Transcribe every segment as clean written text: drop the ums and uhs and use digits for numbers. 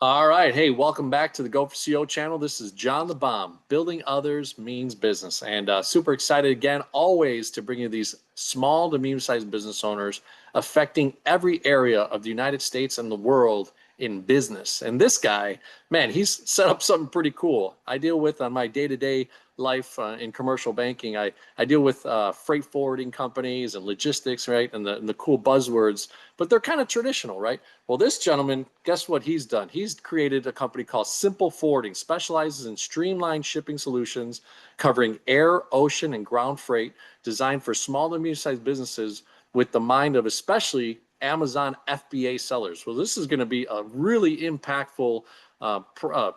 All right. Hey, welcome back to the Go4CEO channel. This is John the Bomb. Building others means business. And super excited again, always to bring you these small to medium-sized business owners affecting every area of the United States and the world in business. And this guy, man, he's set up something pretty cool. I deal with on my day-to-day life in commercial banking. I deal with freight forwarding companies and logistics, right? And the cool buzzwords, but they're kind of traditional, right? Well, this gentleman, guess what he's done? He's created a company called Simple Forwarding, specializes in streamlined shipping solutions covering air, ocean, and ground freight, designed for small to medium-sized businesses with the mind of especially Amazon FBA sellers. Well, this is going to be a really impactful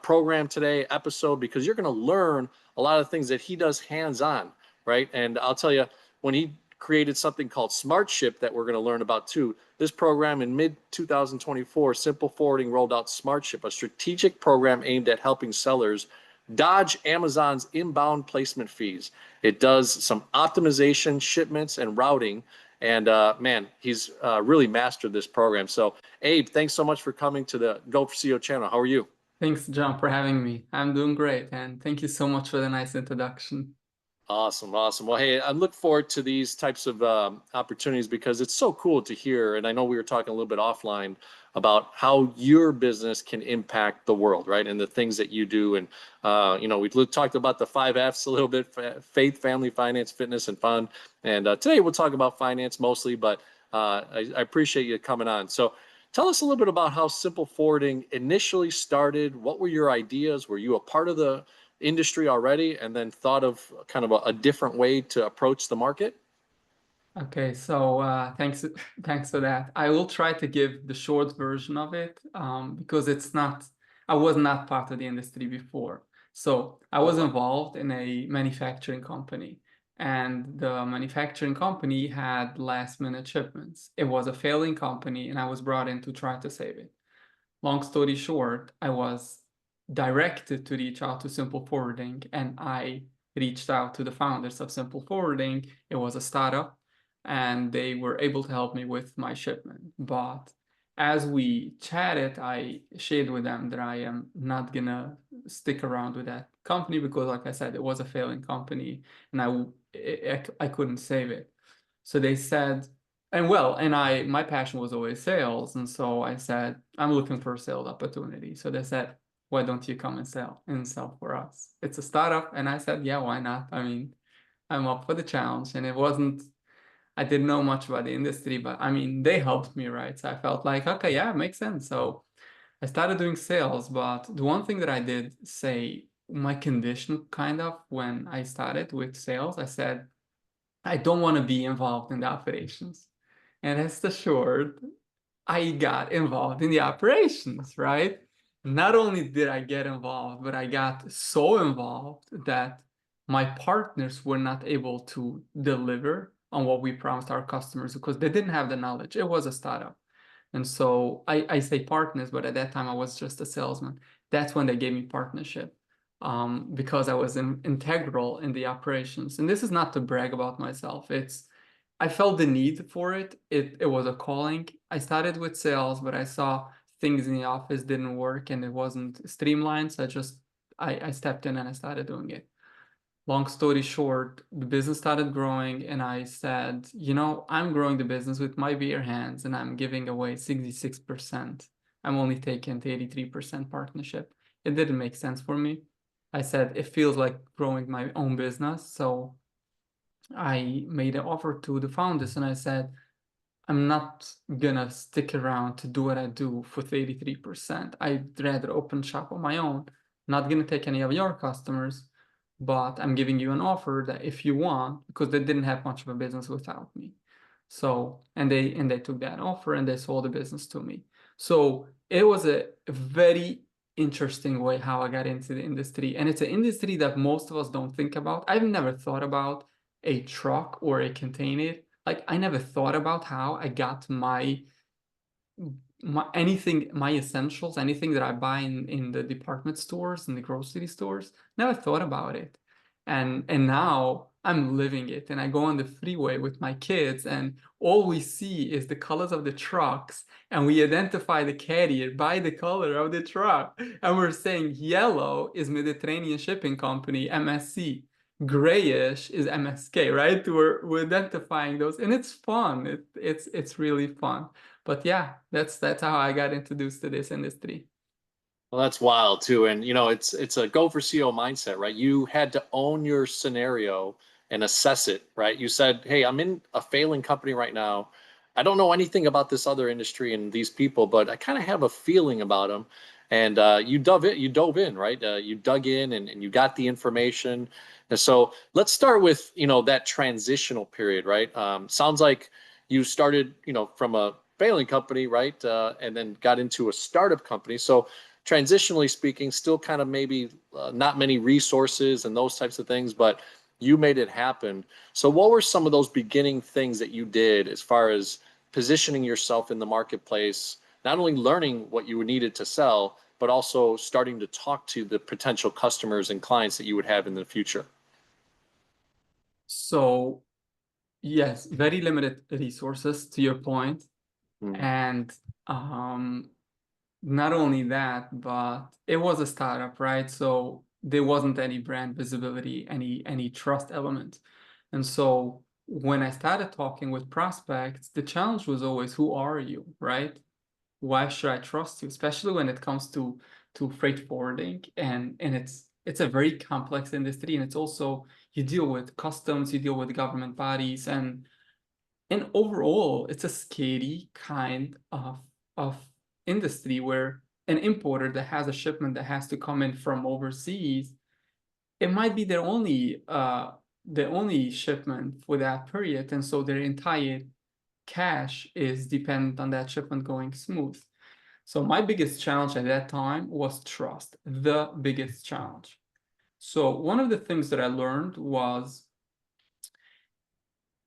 program today, episode, because you're going to learn a lot of things that he does hands-on, right? And I'll tell you, when he created something called Smart Ship that we're going to learn about too. This program in mid 2024, Simple Forwarding rolled out Smart Ship, a strategic program aimed at helping sellers dodge Amazon's inbound placement fees. It does some optimization, shipments, and routing. And man, he's really mastered this program. So, Abe, thanks so much for coming to the Go4CEO channel. How are you? Thanks, John, for having me. I'm doing great, and thank you so much for the nice introduction. Awesome, awesome. Well, hey, I look forward to these types of opportunities because it's so cool to hear. And I know we were talking a little bit offline about how your business can impact the world, right? And the things that you do. And we talked about the 5 Fs a little bit: faith, family, finance, fitness, and fun. And today we'll talk about finance mostly, but I appreciate you coming on. So tell us a little bit about how Simple Forwarding initially started. What were your ideas? Were you a part of the industry already and then thought of kind of a different way to approach the market? Okay, so thanks for that. I will try to give the short version of it because I was not part of the industry before. So I was involved in a manufacturing company, and the manufacturing company had last minute shipments. It was a failing company, and I was brought in to try to save it. Long story short, I was directed to reach out to Simple Forwarding, and I reached out to the founders of Simple Forwarding. It was a startup, and they were able to help me with my shipment. But as we chatted, I shared with them that I am not gonna stick around with that company because, like I said, it was a failing company, and I couldn't save it. So they said, my passion was always sales, and so I said, I'm looking for a sales opportunity. So they said, why don't you come and sell for us? It's a startup, and I said, yeah, why not? I mean, I'm up for the challenge, and I didn't know much about the industry, but I mean, they helped me, right? So I felt like, okay, yeah, it makes sense. So I started doing sales, but the one thing that I did say, my condition kind of when I started with sales, I said, I don't want to be involved in the operations. And rest assured, I got involved in the operations, right? Not only did I get involved, but I got so involved that my partners were not able to deliver on what we promised our customers because they didn't have the knowledge. It was a startup. And so I say partners, but at that time I was just a salesman. That's when they gave me partnership because I was integral in the operations. And this is not to brag about myself. I felt the need for it. It was a calling. I started with sales, but I saw things in the office didn't work and it wasn't streamlined. So I stepped in and I started doing it. Long story short, the business started growing, and I said, I'm growing the business with my bare hands, and I'm giving away 66%. I'm only taking 83% partnership. It didn't make sense for me. I said, it feels like growing my own business. So I made an offer to the founders, and I said, I'm not gonna stick around to do what I do for 83%. I'd rather open shop on my own. Not gonna take any of your customers, but I'm giving you an offer that if you want, because they didn't have much of a business without me. So, and they took that offer and they sold the business to me. So it was a very interesting way how I got into the industry. And it's an industry that most of us don't think about. I've never thought about a truck or a container. Like I never thought about how I got my essentials, anything that I buy in the department stores and the grocery stores. Never thought about it. And now I'm living it. And I go on the freeway with my kids, and all we see is the colors of the trucks, and we identify the carrier by the color of the truck. And we're saying yellow is Mediterranean Shipping Company, MSC. Grayish is MSK, right? We're identifying those, and it's fun. It's really fun. But yeah, that's how I got introduced to this industry. Well, that's wild too. And it's a go for CO mindset, right? You had to own your scenario and assess it, right? You said, "Hey, I'm in a failing company right now. I don't know anything about this other industry and these people, but I kind of have a feeling about them." And you dove in, right? You dug in and you got the information. And so let's start with, that transitional period, right? Sounds like you started, from a failing company, right? And then got into a startup company. So transitionally speaking, still kind of maybe not many resources and those types of things, but you made it happen. So, what were some of those beginning things that you did as far as positioning yourself in the marketplace, not only learning what you needed to sell, but also starting to talk to the potential customers and clients that you would have in the future? So yes, very limited resources to your point. Mm. And not only that, but it was a startup, right? So there wasn't any brand visibility, any trust element. And so when I started talking with prospects, the challenge was always, who are you, right? Why should I trust you? Especially when it comes to freight forwarding, and it's a very complex industry, and it's also, you deal with customs, you deal with government bodies, and overall, it's a scary kind of industry where an importer that has a shipment that has to come in from overseas, it might be their only shipment for that period, and so their entire cash is dependent on that shipment going smooth. So my biggest challenge at that time was trust, the biggest challenge. So one of the things that I learned was,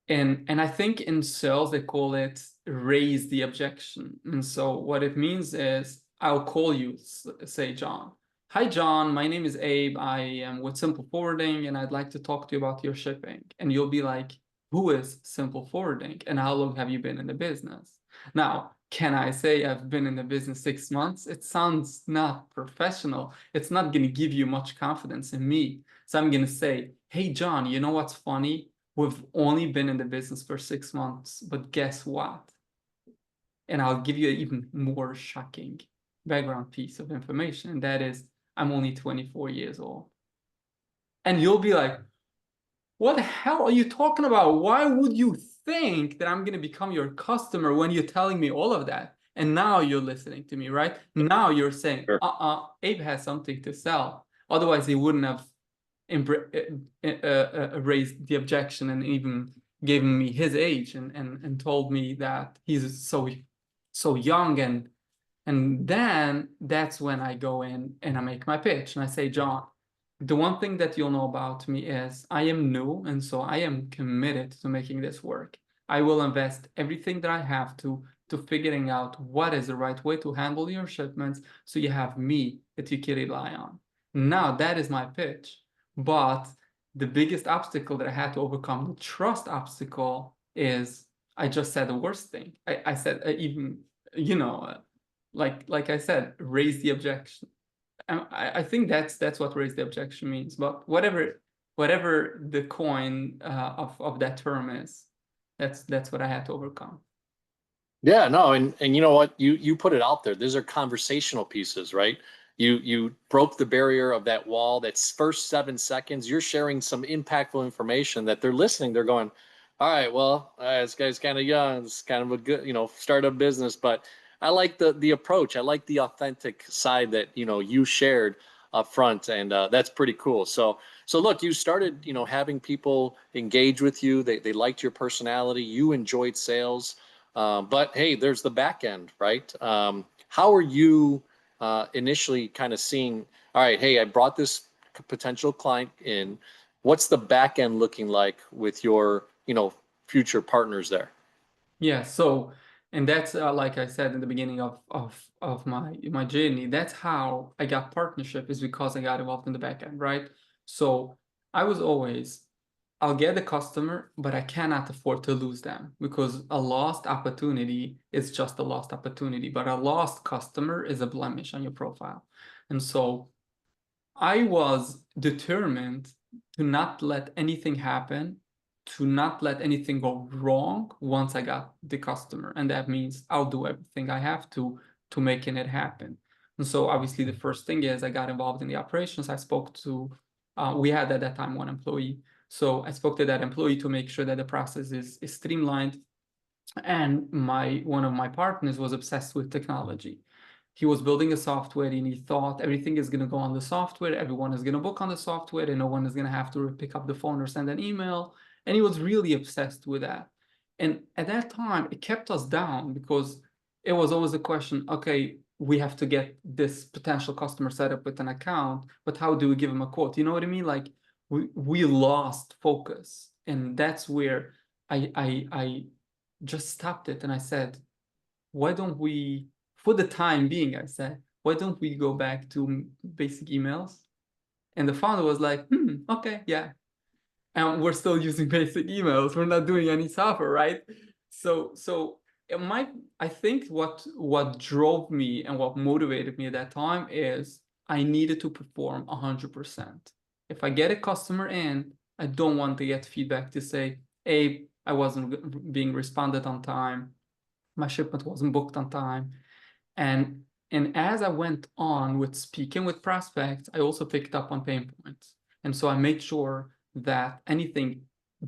and I think in sales they call it raise the objection. And so what it means is, I'll call you, say John. Hi John, my name is Abe. I am with Simple Forwarding and I'd like to talk to you about your shipping. And you'll be like, who is Simple Forwarding and how long have you been in the business? Now, can I say I've been in the business 6 months? It sounds not professional. It's not going to give you much confidence in me. So I'm going to say, hey John, you know what's funny? We've only been in the business for 6 months, but guess what? And I'll give you an even more shocking background piece of information, and that is, I'm only 24 years old. And you'll be like, what the hell are you talking about? Why would you think that I'm going to become your customer when you're telling me all of that? And now you're listening to me, right? Now you're saying, Sure. Abe has something to sell. Otherwise, he wouldn't have raised the objection and even given me his age and told me that he's so young. And then that's when I go in and I make my pitch and I say, John, the one thing that you'll know about me is I am new, and so I am committed to making this work. I will invest everything that I have to figuring out what is the right way to handle your shipments so you have me that you can rely on. Now that is my pitch. But the biggest obstacle that I had to overcome, the trust obstacle, is I just said the worst thing. I said, even, like I said, raise the objection. I think that's what raise the objection means. But whatever the coin of that term is, that's what I had to overcome. Yeah, no, and you know what? You put it out there. These are conversational pieces, right? You broke the barrier of that wall. That's first 7 seconds. You're sharing some impactful information that they're listening. They're going, all right, well, this guy's kind of young. It's kind of a good, startup business, but I like the approach. I like the authentic side that you shared up front, and that's pretty cool. So look, you started having people engage with you. They liked your personality. You enjoyed sales. But hey, there's the back end, right? How are you initially kind of seeing, all right, hey, I brought this potential client in. What's the back end looking like with your, future partners there? Yeah, so, and that's like I said in the beginning of my journey, that's how I got partnership, is because I got involved in the back end, right? So I was always I'll get the customer, but I cannot afford to lose them, because a lost opportunity is just a lost opportunity, but a lost customer is a blemish on your profile. And so I was determined to not let anything happen, to not let anything go wrong once I got the customer. And that means I'll do everything I have to making it happen. And so obviously the first thing is I got involved in the operations. I spoke to, we had at that time one employee. So I spoke to that employee to make sure that the process is streamlined. And one of my partners was obsessed with technology. He was building a software and he thought everything is going to go on the software, everyone is going to book on the software, and no one is going to have to pick up the phone or send an email. And he was really obsessed with that. And at that time, it kept us down, because it was always a question, okay, we have to get this potential customer set up with an account, but how do we give him a quote? You know what I mean? Like we lost focus. And that's where I just stopped it and I said, why don't we, for the time being, I said, why don't we go back to basic emails? And the founder was like, okay, yeah. And we're still using basic emails. We're not doing any software, right? So it might, I think what drove me and what motivated me at that time is I needed to perform 100%. If I get a customer in, I don't want to get feedback to say, hey, I wasn't being responded on time, my shipment wasn't booked on time. And as I went on with speaking with prospects, I also picked up on pain points. And so I made sure that anything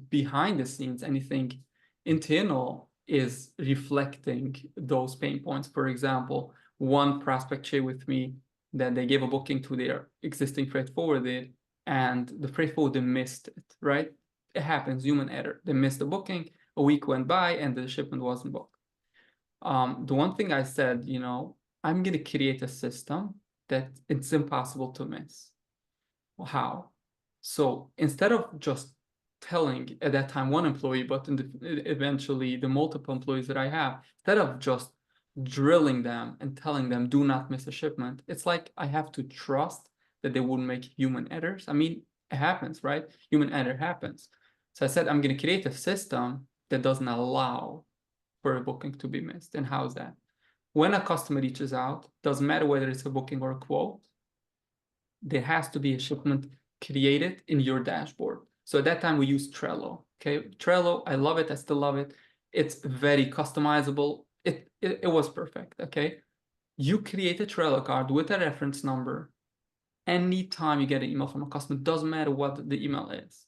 behind the scenes, anything internal, is reflecting those pain points. For example, one prospect shared with me that they gave a booking to their existing freight forwarder and the freight forwarder missed it, right? It happens, human error. They missed the booking, a week went by and the shipment wasn't booked. The one thing I said, I'm going to create a system that it's impossible to miss. Well, how? So instead of just telling at that time one employee, but eventually the multiple employees that I have, instead of just drilling them and telling them do not miss a shipment, it's like I have to trust that they wouldn't make human errors. I mean, it happens, right? Human error happens. So I said I'm going to create a system that doesn't allow for a booking to be missed. And how's that? When a customer reaches out, doesn't matter whether it's a booking or a quote, there has to be a shipment created in your dashboard. So at that time we used Trello. Okay, Trello, I love it. I still love it. It's very customizable. It was perfect. Okay, you create a Trello card with a reference number. Anytime you get an email from a customer, doesn't matter what the email is.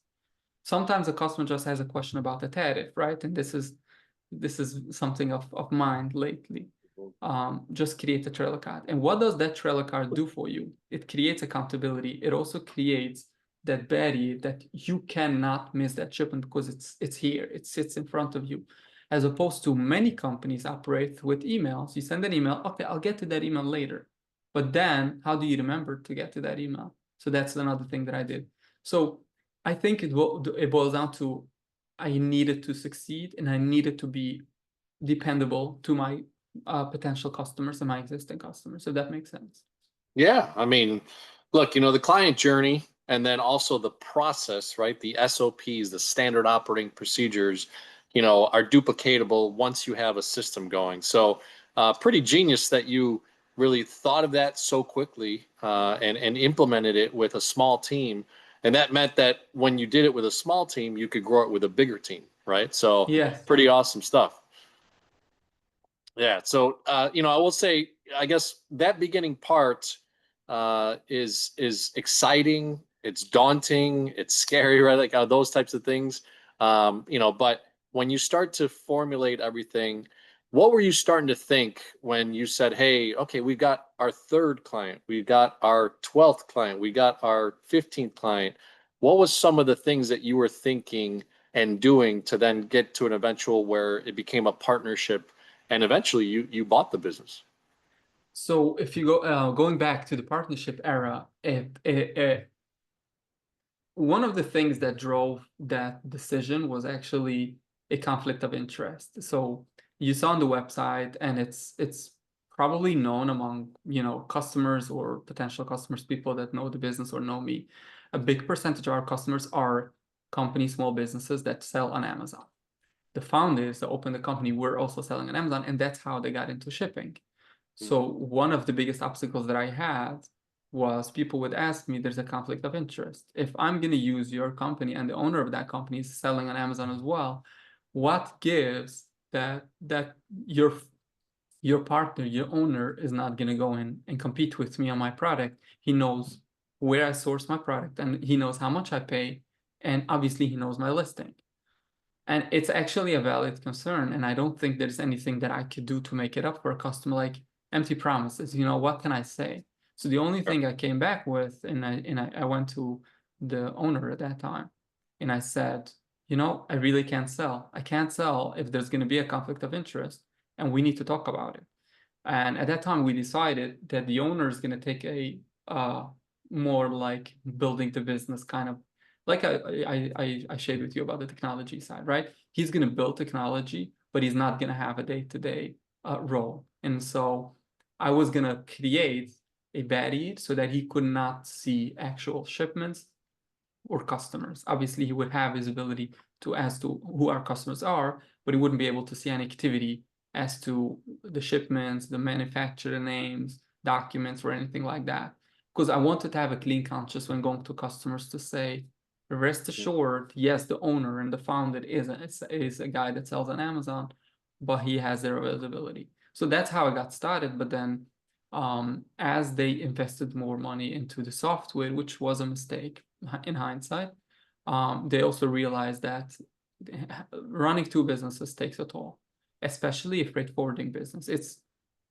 Sometimes a customer just has a question about the tariff, right? And this is something of mine lately. Just create a Trello card. And what does that Trello card do for you? It creates accountability. It also creates that barrier that you cannot miss that shipment because it's here. It sits in front of you. As opposed to many companies operate with emails. You send an email, okay, I'll get to that email later. But then how do you remember to get to that email? So that's another thing that I did. So I think it boils down to I needed to succeed and I needed to be dependable to my potential customers and my existing customers, if that makes sense. Yeah, I mean, look, the client journey and then also the process, right? The SOPs, the standard operating procedures, are duplicatable once you have a system going. So, pretty genius that you really thought of that so quickly and implemented it with a small team. And that meant that when you did it with a small team, you could grow it with a bigger team, right? So, Yes. pretty awesome stuff. Yeah. So, I will say, I guess that beginning part is exciting. It's daunting. It's scary, right? Like those types of things. But when you start to formulate everything, what were you starting to think when you said, "Hey, okay, we've got our third client, we've got our 12th client, we got our 15th client." What was some of the things that you were thinking and doing to then get to an eventual where it became a partnership? And eventually you bought the business. So if you go going back to the partnership era, one of the things that drove that decision was actually a conflict of interest. So you saw on the website, and it's probably known among customers or potential customers, people that know the business or know me. A big percentage of our customers are companies, small businesses that sell on Amazon. The founders that opened the company were also selling on Amazon, and that's how they got into shipping. So one of the biggest obstacles that I had was people would ask me, there's a conflict of interest. If I'm going to use your company and the owner of that company is selling on Amazon as well, what gives that your partner, your owner is not going to go in and compete with me on my product? He knows where I source my product and he knows how much I pay. And obviously he knows my listing. And it's actually a valid concern. And I don't think there's anything that I could do to make it up for a customer, like empty promises. What can I say? So the only thing I came back with, and I went to the owner at that time and I said, I really can't sell. I can't sell if there's going to be a conflict of interest and we need to talk about it. And at that time, we decided that the owner is going to take a more like building the business kind of, like I shared with you about the technology side, right? He's going to build technology, but he's not going to have a day-to-day role. And so I was going to create a barrier so that he could not see actual shipments or customers. Obviously, he would have visibility as to who our customers are, but he wouldn't be able to see any activity as to the shipments, the manufacturer names, documents, or anything like that. Because I wanted to have a clean conscience when going to customers to say, rest assured, yes, the owner and the founder is a guy that sells on Amazon, but he has zero visibility. So that's how I got started. But then as they invested more money into the software, which was a mistake in hindsight, they also realized that running two businesses takes a toll, especially a freight forwarding business.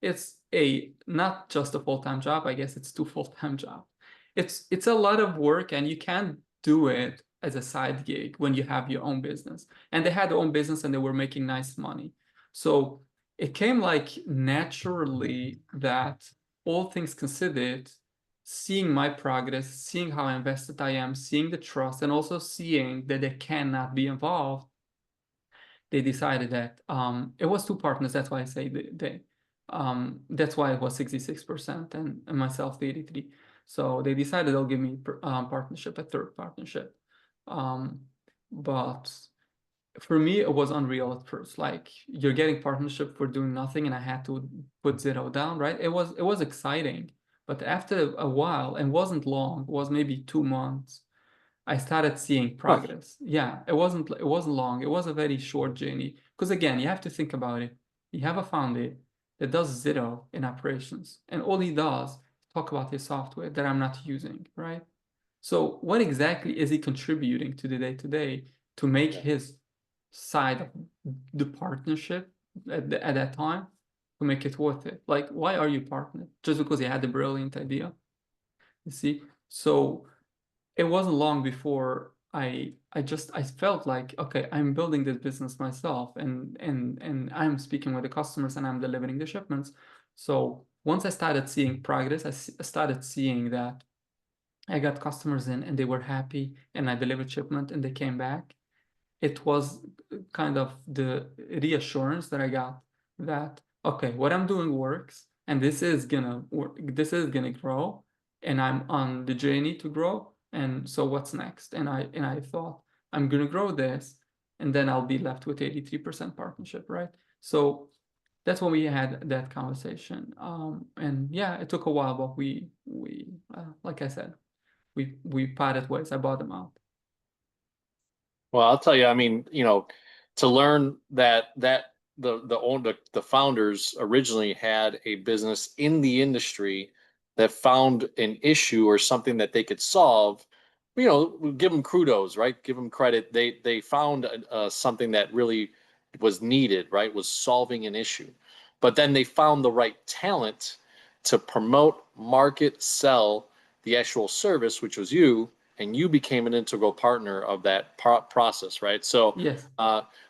It's a not just a full-time job. I guess it's two full-time jobs. It's a lot of work, and you can't do it as a side gig when you have your own business. And they had their own business and they were making nice money. So it came like naturally that, all things considered, seeing my progress, seeing how invested I am, seeing the trust, and also seeing that they cannot be involved, they decided that it was two partners. That's why I say that's why it was 66% and myself the 83. So they decided they'll give me partnership, a third partnership. But for me, it was unreal at first. Like, you're getting partnership for doing nothing, and I had to put zero down, right? It was exciting, but after a while, and wasn't long, it was maybe 2 months, I started seeing progress. Yeah, it wasn't long. It was a very short journey. Because again, you have to think about it. You have a founder that does zero in operations, and all he does talk about his software that I'm not using, right? So what exactly is he contributing to the day-to-day to make his side of the partnership at that time, to make it worth it? Like, why are you partnered? Just because he had a brilliant idea? You see? So it wasn't long before I felt like, okay, I'm building this business myself, and I'm speaking with the customers and I'm delivering the shipments. So once I started seeing progress, I started seeing that I got customers in and they were happy, and I delivered shipment and they came back. It was kind of the reassurance that I got that, okay, what I'm doing works, and this is gonna work, this is gonna grow, and I'm on the journey to grow. And so what's next? And I thought, I'm gonna grow this, and then I'll be left with 83% partnership, right? So that's when we had that conversation. And yeah, it took a while, but we like I said, we parted ways. I bought them out. Well, I'll tell you, I mean, to learn that the founders originally had a business in the industry that found an issue or something that they could solve, give them kudos, right? Give them credit. They found something that really was needed, right? Was solving an issue. But then they found the right talent to promote, market, sell the actual service, which was you, and you became an integral partner of that process, right? So Yes.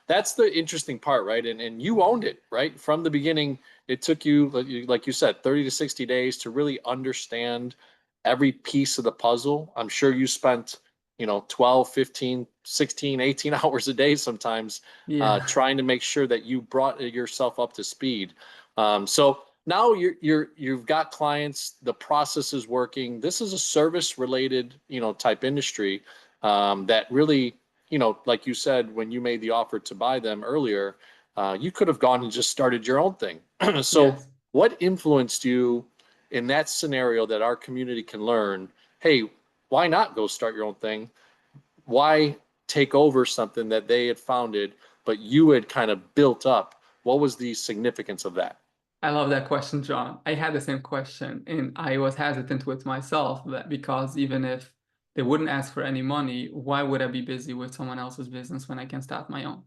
that's the interesting part, right? And you owned it, right? From the beginning, it took you, like you said, 30 to 60 days to really understand every piece of the puzzle. I'm sure you spent, 12, 15, 16, 18 hours a day sometimes Yeah. trying to make sure that you brought yourself up to speed. So now you've got clients, the process is working. This is a service related, type industry that really, like you said, when you made the offer to buy them earlier, you could have gone and just started your own thing. So, Yes. what influenced you in that scenario that our community can learn? Hey, why not go start your own thing? Why take over something that they had founded, but you had kind of built up? What was the significance of that? I love that question, John. I had the same question, and I was hesitant with myself that because even if they wouldn't ask for any money, why would I be busy with someone else's business when I can start my own?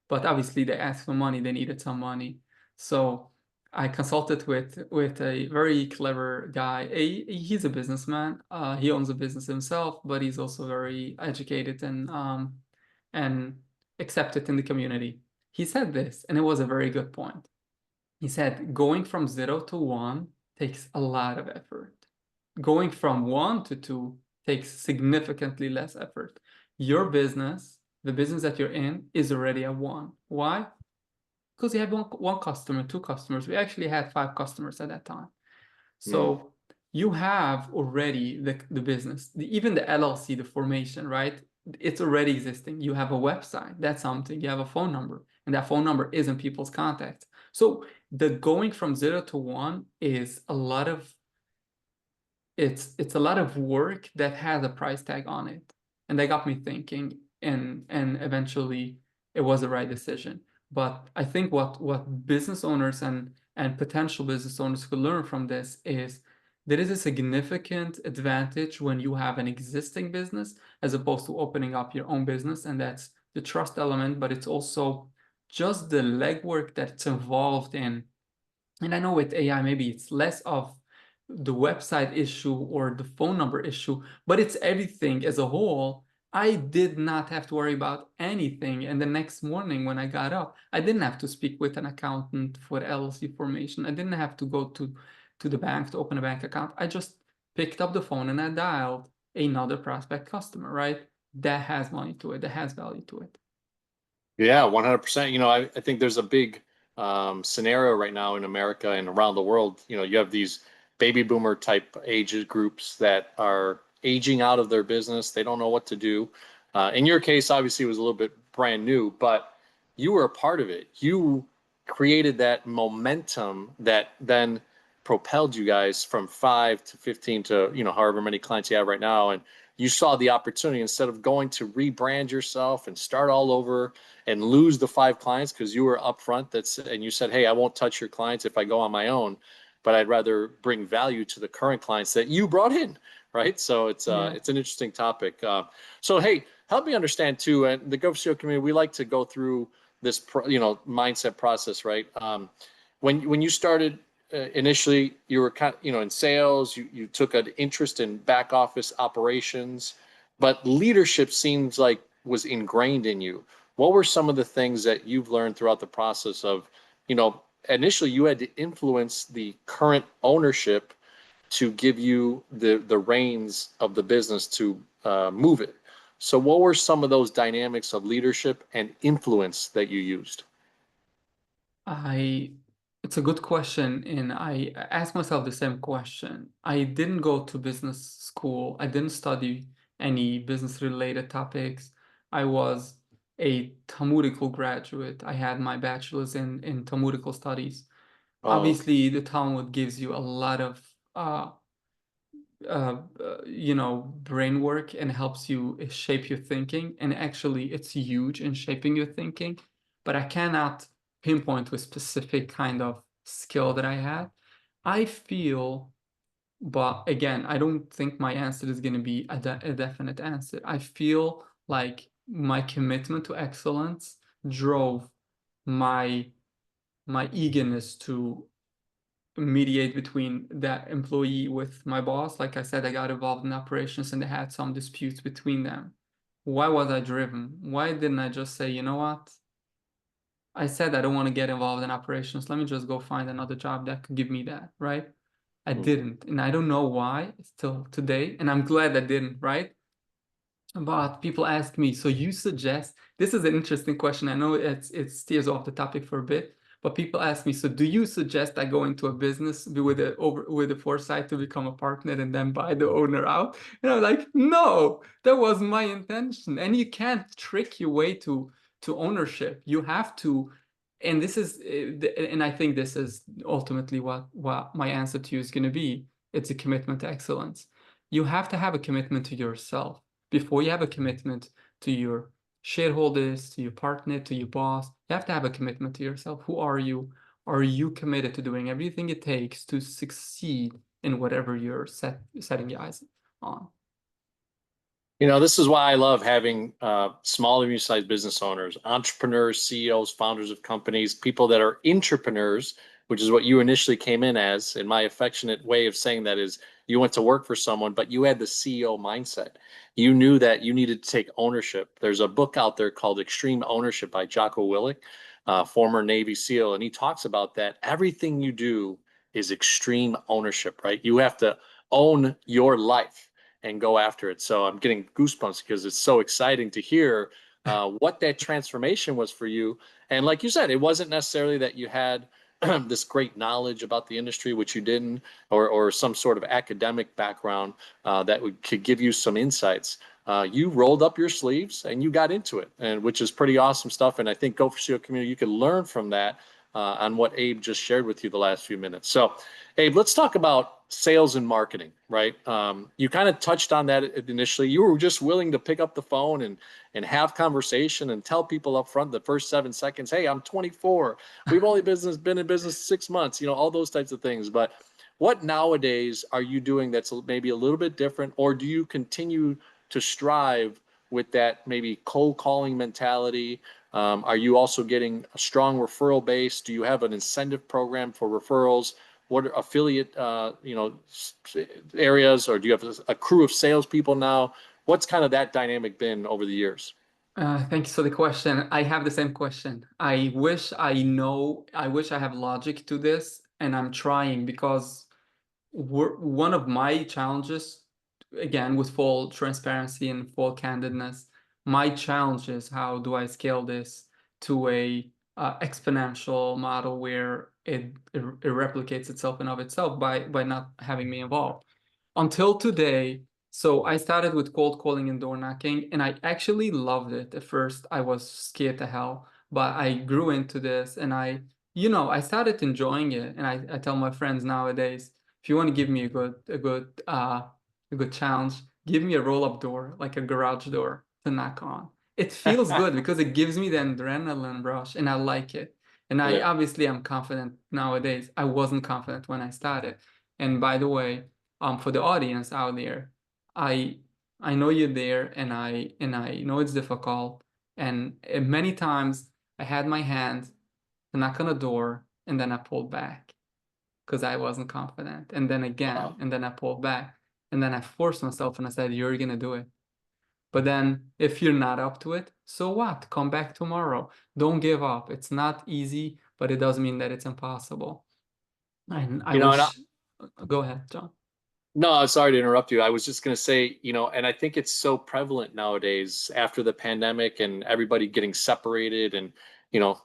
But obviously, they asked for money; they needed some money, so I consulted with a very clever guy. He's a businessman. He owns a business himself, but he's also very educated and accepted in the community. He said this, and it was a very good point. He said going from 0 to 1 takes a lot of effort. Going from 1 to 2 takes significantly less effort. Your business, the business that you're in, is already at 1. Why? Because you have one customer, 2 customers. We actually had 5 customers at that time. Mm. So you have already the business, even the LLC, the formation, right? It's already existing. You have a website, that's something. You have a phone number, and that phone number is in people's contacts. So the going from 0 to 1 is a lot of it's a lot of work that has a price tag on it. And that got me thinking, and eventually it was the right decision. But I think what business owners and potential business owners could learn from this is there is a significant advantage when you have an existing business as opposed to opening up your own business, and that's the trust element, but it's also just the legwork that's involved in. And I know with AI, maybe it's less of the website issue or the phone number issue, but it's everything as a whole. I did not have to worry about anything. And the next morning when I got up, I didn't have to speak with an accountant for LLC formation. I didn't have to go to the bank to open a bank account. I just picked up the phone and I dialed another prospect customer, right? That has money to it, that has value to it. Yeah, 100%. I think there's a big scenario right now in America and around the world. You have these baby boomer type age groups that are aging out of their business. They don't know what to do. In your case, obviously, it was a little bit brand new, but you were a part of it. You created that momentum that then propelled you guys from 5 to 15 to, however many clients you have right now. And you saw the opportunity instead of going to rebrand yourself and start all over and lose the 5 clients because you were upfront and you said, hey, I won't touch your clients if I go on my own, but I'd rather bring value to the current clients that you brought in, right? So it's Yeah. it's an interesting topic. So hey, help me understand too. And the GO4CEO community, we like to go through this mindset process, right? When you started initially, you were kind of, in sales. You took an interest in back office operations, but leadership seems like was ingrained in you. What were some of the things that you've learned throughout the process of, initially you had to influence the current ownership to give you the reins of the business to move it. So what were some of those dynamics of leadership and influence that you used? It's a good question, and I ask myself the same question. I didn't go to business school. I didn't study any business related topics. I was a Talmudical graduate. I had my bachelor's in Talmudical studies. Oh, Obviously, the Talmud gives you a lot of brain work and helps you shape your thinking. And actually, it's huge in shaping your thinking. But I cannot pinpoint to a specific kind of skill that I had. I feel, but again, I don't think my answer is going to be a definite answer. I feel like my commitment to excellence drove my eagerness to mediate between that employee with my boss. Like I said, I got involved in operations and they had some disputes between them. Why was I driven? Why didn't I just say, you know what? I said I don't want to get involved in operations. Let me just go find another job that could give me that, right? I mm. didn't. And I don't know why still today. And I'm glad I didn't, right? But people ask me, so you suggest, this is an interesting question. I know it steers off the topic for a bit, But people ask me, so do you suggest I go into a business with the foresight to become a partner and then buy the owner out? And I'm like, no, that was my intention. And you can't trick your way to ownership. You have to, and this is, and I think this is ultimately what my answer to you is going to be. It's a commitment to excellence. You have to have a commitment to yourself before you have a commitment to your shareholders, to your partner, to your boss. You have to have a commitment to yourself. Who are you? Are you committed to doing everything it takes to succeed in whatever you're setting your eyes on? This is why I love having small and medium-sized business owners, entrepreneurs, CEOs, founders of companies, people that are entrepreneurs, which is what you initially came in as. And my affectionate way of saying that is you went to work for someone, but you had the CEO mindset. You knew that you needed to take ownership. There's a book out there called Extreme Ownership by Jocko Willink, former Navy SEAL, and he talks about that everything you do is extreme ownership, right? You have to own your life and go after it. So I'm getting goosebumps because it's so exciting to hear what that transformation was for you. And like you said, it wasn't necessarily that you had this great knowledge about the industry, which you didn't, or some sort of academic background could give you some insights. You rolled up your sleeves and you got into it, and which is pretty awesome stuff. And I think Go4CEO community, you can learn from that on what Abe just shared with you the last few minutes. So, Abe, let's talk about sales and marketing, right? You kind of touched on that initially. You were just willing to pick up the phone and have conversation and tell people up front the first 7 seconds, hey, I'm 24. We've only been in business 6 months, all those types of things. But what nowadays are you doing that's maybe a little bit different, or do you continue to strive with that maybe cold calling mentality? Are you also getting a strong referral base? Do you have an incentive program for referrals? What are affiliate, areas, or do you have a crew of salespeople now? What's kind of that dynamic been over the years? Thank you for the question. I have the same question. I wish I have logic to this, and I'm trying because one of my challenges, again, with full transparency and full candidness, my challenge is how do I scale this to a exponential model where it replicates itself and of itself by not having me involved. Until today, so I started with cold calling and door knocking, and I actually loved it. At first, I was scared to hell, but I grew into this, and I started enjoying it. And I tell my friends nowadays, if you want to give me a good challenge, give me a roll-up door, like a garage door to knock on. It feels good because it gives me the adrenaline rush, and I like it. And I Yeah. obviously am confident nowadays. I wasn't confident when I started. And by the way, for the audience out there, I I know you're there, and I know it's difficult. And many times I had my hand to knock on a door, and then I pulled back because I wasn't confident. And then again, Wow. and then I pulled back. And then I forced myself and I said, you're gonna do it. But then if you're not up to it, so what? Come back tomorrow. Don't give up. It's not easy, but it doesn't mean that it's impossible. And I And wish, go ahead, John. no, sorry to interrupt you. I was just going to say, and I think it's so prevalent nowadays after the pandemic and everybody getting separated. And,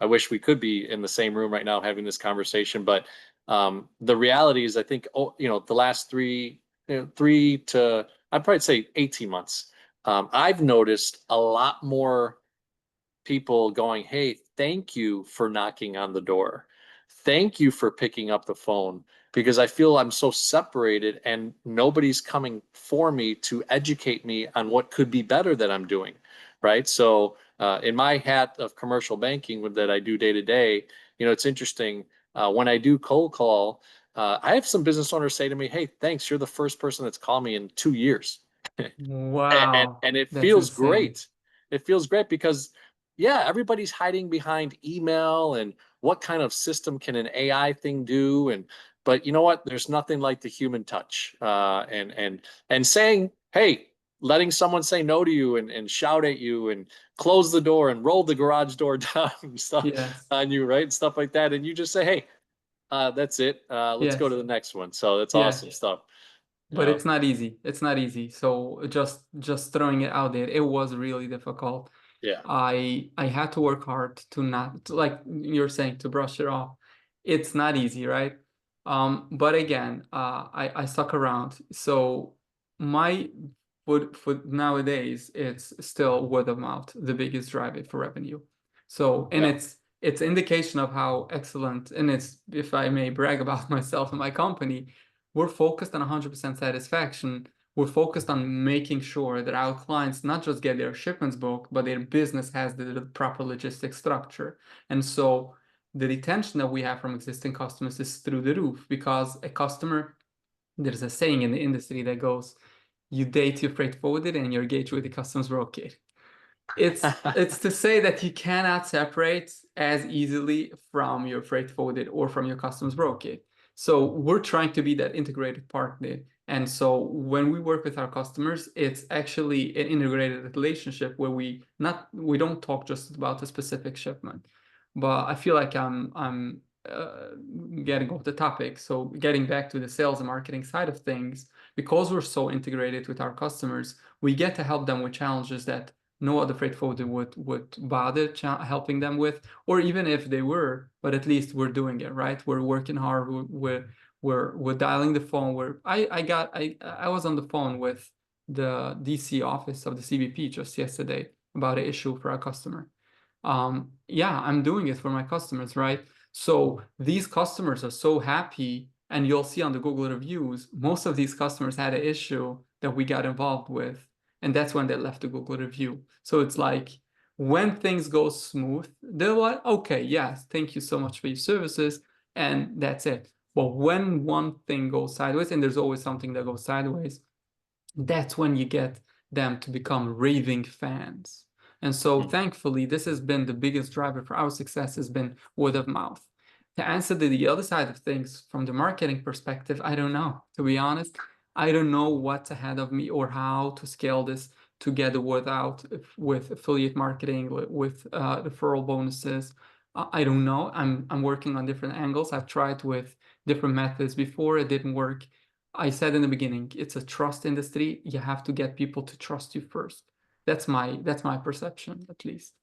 I wish we could be in the same room right now having this conversation. But the reality is, I think, the last three to, I'd probably say 18 months, I've noticed a lot more people going, hey, thank you for knocking on the door. Thank you for picking up the phone because I feel I'm so separated and nobody's coming for me to educate me on what could be better that I'm doing. Right. So, in my hat of commercial banking that I do day to day, it's interesting. When I do cold call, I have some business owners say to me, hey, thanks. You're the first person that's called me in 2 years. and, Wow, and it that's feels insane. great. It feels great because, yeah, everybody's hiding behind email and what kind of system can an AI thing do. But you know what? There's nothing like the human touch. And saying, hey, letting someone say no to you and shout at you and close the door and roll the garage door down and stuff Yes, on you, right? And stuff like that. And you just say, hey, that's it. Let's go to yes, the next one. So that's yeah. awesome stuff. But Yeah. it's not easy. It's not easy. So just throwing it out there, it was really difficult. Yeah. I had to work hard to not to, like you're saying, to brush it off. It's not easy, right? But again, I stuck around. So my food nowadays, it's still word of mouth, the biggest driver for revenue. So, and Yeah. it's indication of how excellent, and it's, if I may brag about myself and my company, we're focused on 100% satisfaction. We're focused on making sure that our clients not just get their shipments booked, but their business has the proper logistics structure. And so the retention that we have from existing customers is through the roof, because a customer, there's a saying in the industry that goes, you date your freight forwarded and you engage with the customs broker. It's to say that you cannot separate as easily from your freight forwarded or from your customs broker. So we're trying to be that integrated partner. And so when we work with our customers, it's actually an integrated relationship where we don't talk just about a specific shipment. But I feel like I'm getting off the topic. So getting back to the sales and marketing side of things, because we're so integrated with our customers, we get to help them with challenges that no other freight forwarder would bother helping them with, or even if they were, but at least we're doing it, right? We're working hard. We're dialing the phone. I was on the phone with the DC office of the CBP just yesterday about an issue for our customer. Yeah, I'm doing it for my customers, right? So these customers are so happy, and you'll see on the Google reviews, most of these customers had an issue that we got involved with, and that's when they left the Google review. So it's like when things go smooth, they're like, okay, yes, thank you so much for your services, and that's it. But when one thing goes sideways, and there's always something that goes sideways, that's when you get them to become raving fans. And so thankfully, this has been the biggest driver for our success, has been word of mouth. To answer the other side of things from the marketing perspective, I don't know. To be honest, I don't know what's ahead of me or how to scale this together with affiliate marketing, with referral bonuses. I don't know. I'm working on different angles. I've tried with different methods before. It didn't work. I said in the beginning, it's a trust industry. You have to get people to trust you first. That's my perception, at least.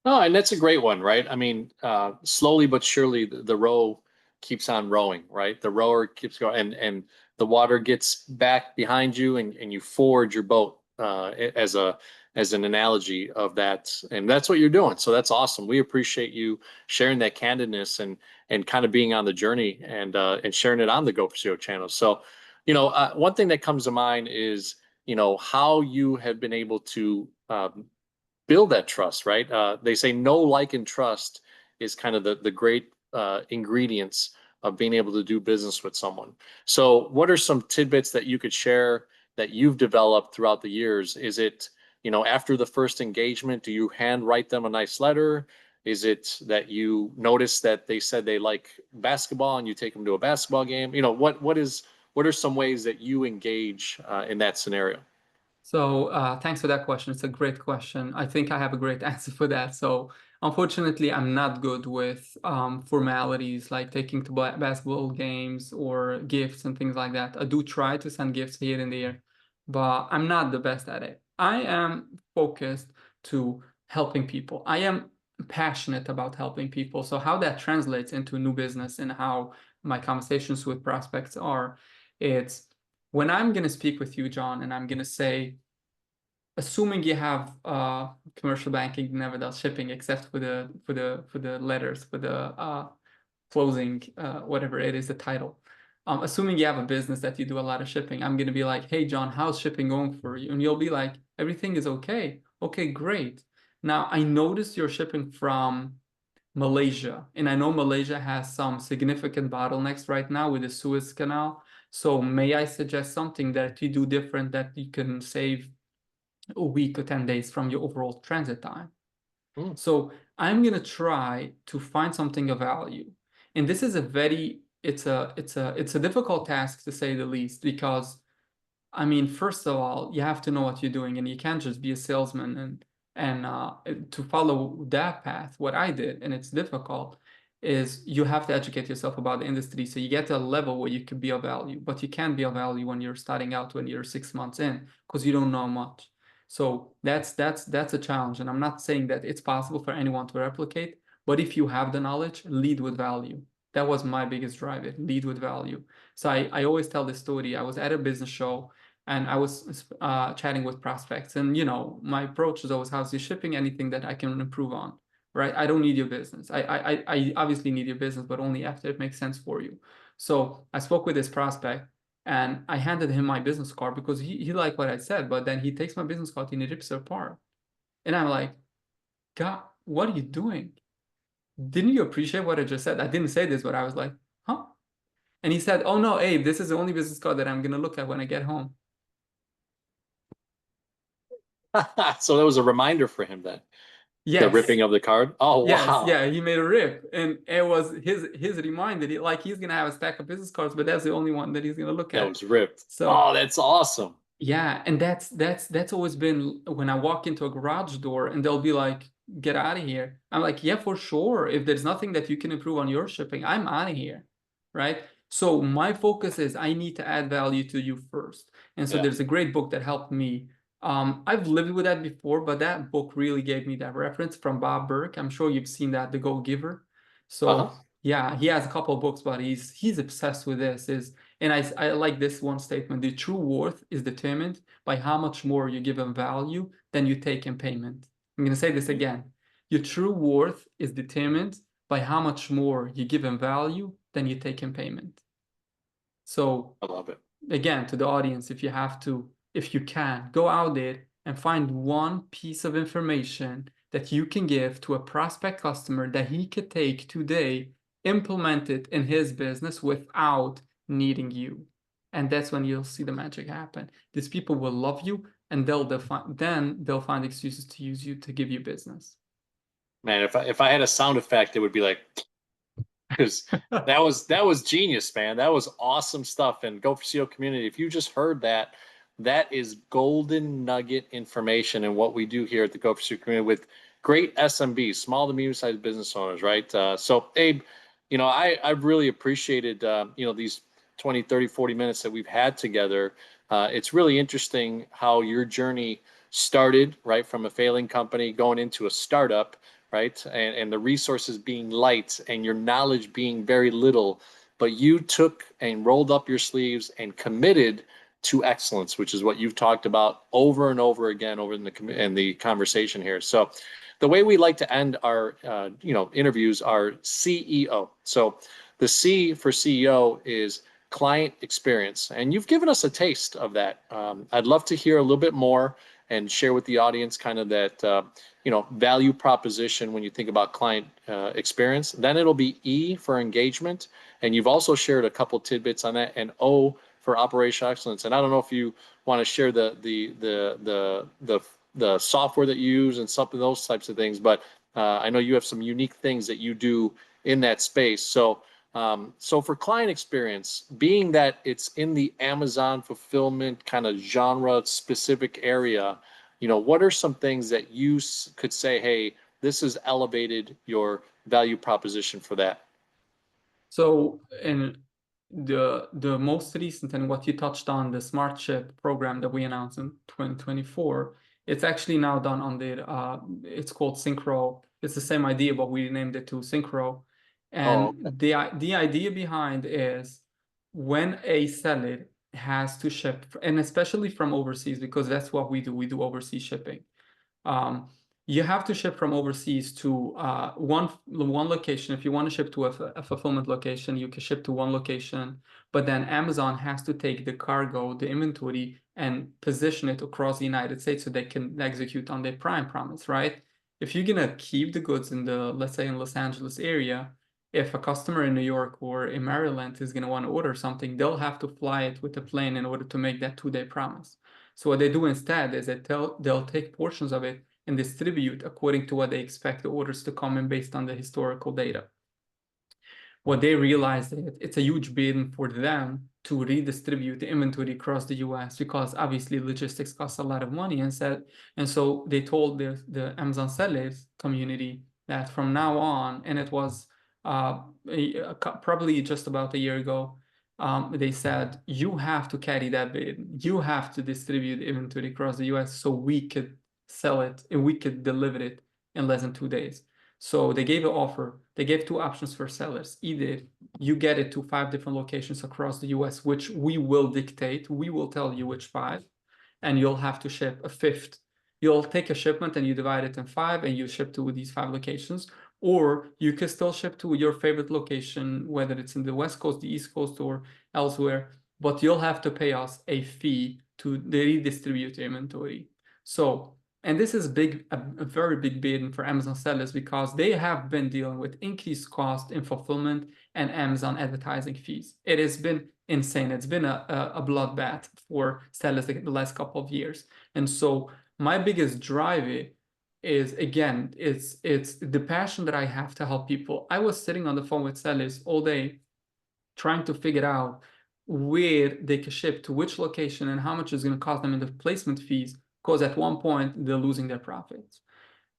No, and that's a great one, right? I mean, slowly but surely, the row keeps on rowing, right? The rower keeps going, and the water gets back behind you, and you forward your boat as an analogy of that, and that's what you're doing. So that's awesome. We appreciate you sharing that candidness and kind of being on the journey and sharing it on the Go4CEO channel. So, one thing that comes to mind is how you have been able to build that trust, right? They say know, like, and trust is kind of the great ingredients of being able to do business with someone. So, what are some tidbits that you could share that you've developed throughout the years? Is it, after the first engagement, do you handwrite them a nice letter? Is it that you notice that they said they like basketball and you take them to a basketball game? What are some ways that you engage in that scenario? So thanks for that question. It's a great question. I think I have a great answer for that. So unfortunately, I'm not good with formalities like taking to basketball games or gifts and things like that. I do try to send gifts here and there, but I'm not the best at it. I am focused to helping people. I am passionate about helping people. So how that translates into new business and how my conversations with prospects are, it's when I'm going to speak with you, John, and I'm going to say, assuming you have commercial banking never does shipping except for the letters, for the closing, whatever it is, the title. Assuming you have a business that you do a lot of shipping, I'm going to be like, hey, John, how's shipping going for you? And you'll be like, everything is okay. Okay, great. Now, I noticed you're shipping from Malaysia, and I know Malaysia has some significant bottlenecks right now with the Suez Canal. So may I suggest something that you do different that you can save a week or 10 days from your overall transit time? Mm. So I'm gonna try to find something of value. And this is it's a difficult task to say the least, because I mean, first of all, you have to know what you're doing, and you can't just be a salesman and to follow that path. What I did, and it's difficult, is you have to educate yourself about the industry so you get to a level where you can be of value. But you can't be of value when you're starting out, when you're 6 months in, because you don't know much. So that's a challenge. And I'm not saying that it's possible for anyone to replicate, but if you have the knowledge, lead with value. That was my biggest drive, it lead with value. So I always tell this story. I was at a business show and I was chatting with prospects, and my approach is always, how's the shipping, anything that I can improve on, right? I don't need your business. I obviously need your business, but only after it makes sense for you. So I spoke with this prospect and I handed him my business card because he liked what I said, but then he takes my business card and he rips it apart. And I'm like, God, what are you doing? Didn't you appreciate what I just said? I didn't say this, but I was like, huh? And he said, oh no, Abe, this is the only business card that I'm gonna look at when I get home. So that was a reminder for him then. The Yes. ripping of the card. Oh, Yes, wow. yeah, he made a rip, and it was his reminder. Like he's gonna have a stack of business cards, but that's the only one that he's gonna look That at. was ripped. So Oh, that's awesome. yeah, and that's always been when I walk into a garage door and they'll be like, "Get out of here." I'm like, "Yeah, for sure. If there's nothing that you can improve on your shipping, I'm out of here." Right? So my focus is I need to add value to you first. And so Yeah. there's a great book that helped me. I've lived with that before, but that book really gave me that reference from Bob Burke. I'm sure you've seen that, The Go Giver. Uh-huh. So yeah, he has a couple of books, but he's obsessed with this. And I like this one statement: the true worth is determined by how much more you give in value than you take in payment. I'm going to say this again. Your true worth is determined by how much more you give in value than you take in payment. So I love it. again, to the audience, if you can, go out there and find one piece of information that you can give to a prospect customer that he could take today, implement it in his business without needing you. And that's when you'll see the magic happen. These people will love you, and they'll find excuses to use you to give you business. Man, if I had a sound effect, it would be like, because that was genius, man. That was awesome stuff. And Go4CEO community, if you just heard that, that is golden nugget information in what we do here at the Go4CEO community with great SMBs, small to medium sized business owners, right? So Abe, I've really appreciated these 20, 30, 40 minutes that we've had together. It's really interesting how your journey started, right, from a failing company going into a startup, right? And the resources being light and your knowledge being very little, but you took and rolled up your sleeves and committed to excellence, which is what you've talked about over and over again over in the conversation here. So the way we like to end our interviews are CEO. So the C for CEO is client experience, and you've given us a taste of that. I'd love to hear a little bit more and share with the audience kind of that value proposition when you think about client experience. Then it'll be E for engagement, and you've also shared a couple tidbits on that, and O for operational excellence. And I don't know if you want to share the software that you use and some of those types of things, but I know you have some unique things that you do in that space. So for client experience, being that it's in the Amazon fulfillment kind of genre specific area, what are some things that you could say, hey, this has elevated your value proposition for that? So in the most recent, and what you touched on, the Smart Ship program that we announced in 2024, it's actually now done on it's called Synchro. It's the same idea, but we named it to Synchro. Oh, And the idea behind is when a seller has to ship, and especially from overseas, because that's what we do overseas shipping. You have to ship from overseas to one location. If you want to ship to a fulfillment location, you can ship to one location, but then Amazon has to take the cargo, the inventory, and position it across the United States so they can execute on their Prime promise, right? If you're gonna keep the goods in let's say in Los Angeles area, if a customer in New York or in Maryland is gonna want to order something, they'll have to fly it with a plane in order to make that 2-day promise. So what they do instead is they'll take portions of it and distribute according to what they expect the orders to come in based on the historical data. What they realized is it's a huge burden for them to redistribute the inventory across the US because obviously logistics costs a lot of money. And so they told the Amazon sellers community that from now on, and it was probably just about a year ago, they said, you have to carry that bid. You have to distribute inventory across the US so we could sell it and we could deliver it in less than 2 days. So they gave an offer. They gave two options for sellers. Either you get it to 5 different locations across the US, which we will dictate. We will tell you which 5, and you'll have to ship a fifth. You'll take a shipment and you divide it in 5 and you ship to these 5 locations. Or you can still ship to your favorite location, whether it's in the West Coast, the East Coast, or elsewhere, but you'll have to pay us a fee to redistribute inventory. So, and this is a very big burden for Amazon sellers because they have been dealing with increased cost in fulfillment and Amazon advertising fees. It has been insane. It's been a bloodbath for sellers the last couple of years. And so my biggest driver is, again, it's the passion that I have to help people. I was sitting on the phone with sellers all day trying to figure out where they can ship to which location and how much it's going to cost them in the placement fees, because at one point they're losing their profits.